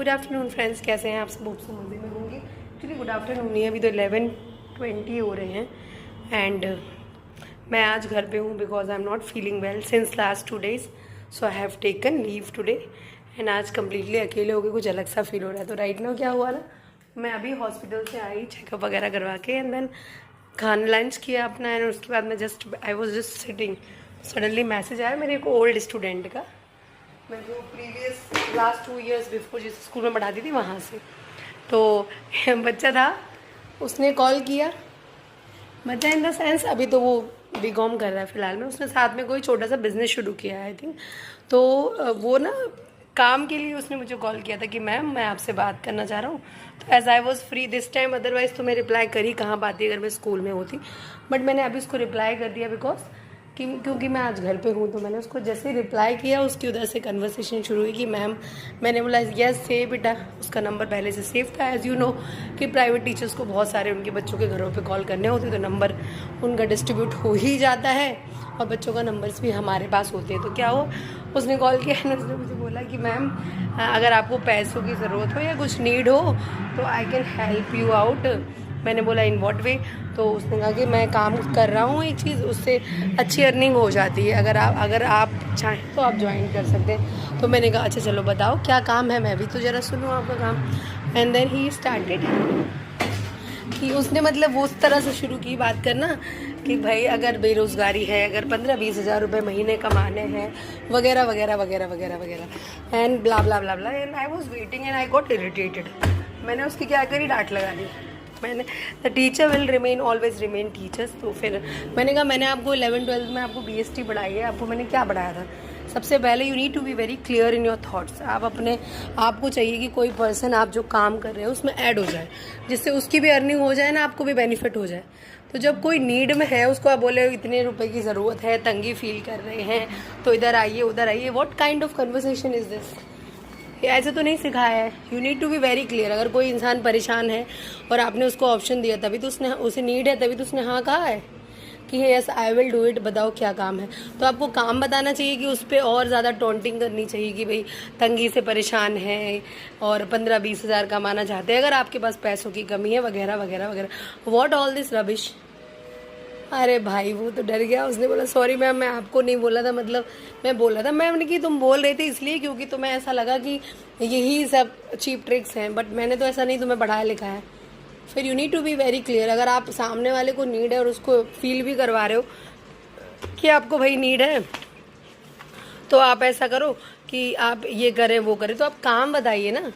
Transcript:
Good afternoon friends, कैसे हैं आप सब? बहुत मज़े में होंगे। एक्चुअली गुड आफ्टरनून ही है, अभी तो 11:20 हो रहे हैं एंड मैं आज घर पे हूँ because I am not feeling well since last 2 days, so I have taken leave today and आज कम्प्लीटली अकेले हो गए, कुछ अलग सा फील हो रहा है। तो राइट नाउ क्या हुआ ना, मैं अभी हॉस्पिटल से आई चेकअप वगैरह करवा के एंड देन खाना लंच किया अपना एंड उसके बाद मैं I was just sitting. Suddenly message आया मेरे एक ओल्ड स्टूडेंट का, मैं जो प्रीवियस लास्ट 2 years बिफोर जिस स्कूल में पढ़ाती थी वहाँ से। तो बच्चा था, उसने कॉल किया। बच्चा इन द सेंस अभी तो वो बीकॉम कर रहा है फ़िलहाल में, उसने साथ में कोई छोटा सा बिजनेस शुरू किया है आई थिंक। तो वो ना काम के लिए उसने मुझे कॉल किया था कि मैम मैं आपसे बात करना चाह रहा हूँ। तो as I was free this time, otherwise तो मैं रिप्लाई कर ही कहाँ पाती अगर मैं स्कूल में होती, बट मैंने अभी उसको रिप्लाई कर दिया बिकॉज क्योंकि मैं आज घर पे हूँ। तो मैंने उसको जैसे ही रिप्लाई किया उसकी उधर से कन्वर्सेशन शुरू हुई कि मैम, मैंने बोला यस से बेटा, उसका नंबर पहले से सेव था। एज़ यू नो कि प्राइवेट टीचर्स को बहुत सारे उनके बच्चों के घरों पे कॉल करने होते, तो नंबर उनका डिस्ट्रीब्यूट हो ही जाता है और बच्चों का नंबर्स भी हमारे पास होते हैं। तो क्या हुआ, उसने कॉल किया एंड उसने मुझे बोला कि मैम अगर आपको पैसों की ज़रूरत हो या कुछ नीड हो तो I can help you out. मैंने बोला इन व्हाट वे? तो उसने कहा कि मैं काम कर रहा हूँ एक चीज़, उससे अच्छी अर्निंग हो जाती है, अगर आप चाहें तो आप ज्वाइन कर सकते हैं। तो मैंने कहा अच्छा चलो बताओ क्या काम है, मैं भी तो ज़रा सुनूँ आपका काम। एंड देन ही स्टार्टेड कि उसने मतलब वो उस तरह से शुरू की बात करना कि भाई अगर बेरोज़गारी है, अगर 15-20 हज़ार रुपये महीने कमाने हैं वगैरह वगैरह वगैरह वगैरह वगैरह and blah blah blah blah. And I was waiting and I got irritated. मैंने उसकी क्या करी, डांट लगा दी। मैंने the teacher will remain always remain teachers. तो फिर मैंने कहा मैंने आपको 11-12 में आपको BST पढ़ाई है, आपको मैंने क्या पढ़ाया था? सबसे पहले you need to be very clear in your thoughts. आप अपने आपको चाहिए कि कोई पर्सन आप जो काम कर रहे हो उसमें ऐड हो जाए, जिससे उसकी भी अर्निंग हो जाए ना, आपको भी बेनिफिट हो जाए। तो जब कोई नीड में है उसको आप बोले इतने रुपए की ज़रूरत है, तंगी फील कर रहे हैं तो इधर आइए उधर आइए, what kind of conversation is this? ऐसे तो नहीं सिखाया है। You need to be very clear. अगर कोई इंसान परेशान है और आपने उसको ऑप्शन दिया तभी तो उसने, उसे नीड है तभी तो उसने हाँ कहा है कि yes I will do it, बताओ क्या काम है। तो आपको काम बताना चाहिए कि उस पर और ज़्यादा टॉन्टिंग करनी चाहिए कि भाई तंगी से परेशान है और 15-20 हज़ार कमाना चाहते हैं, अगर आपके पास पैसों की कमी है वगैरह वगैरह वगैरह। What all this rubbish? अरे भाई वो तो डर गया, उसने बोला सॉरी मैम मैं आपको नहीं बोला था, मतलब मैं बोला था मैम ने कि तुम बोल रहे थे इसलिए क्योंकि तुम्हें ऐसा लगा कि यही सब चीप ट्रिक्स हैं, बट मैंने तो ऐसा नहीं तुम्हें पढ़ाया लिखा है। फिर you need to be very clear. अगर आप सामने वाले को नीड है और उसको फील भी करवा रहे हो कि आपको भाई नीड है, तो आप ऐसा करो कि आप ये करें वो करें, तो आप काम बताइए ना।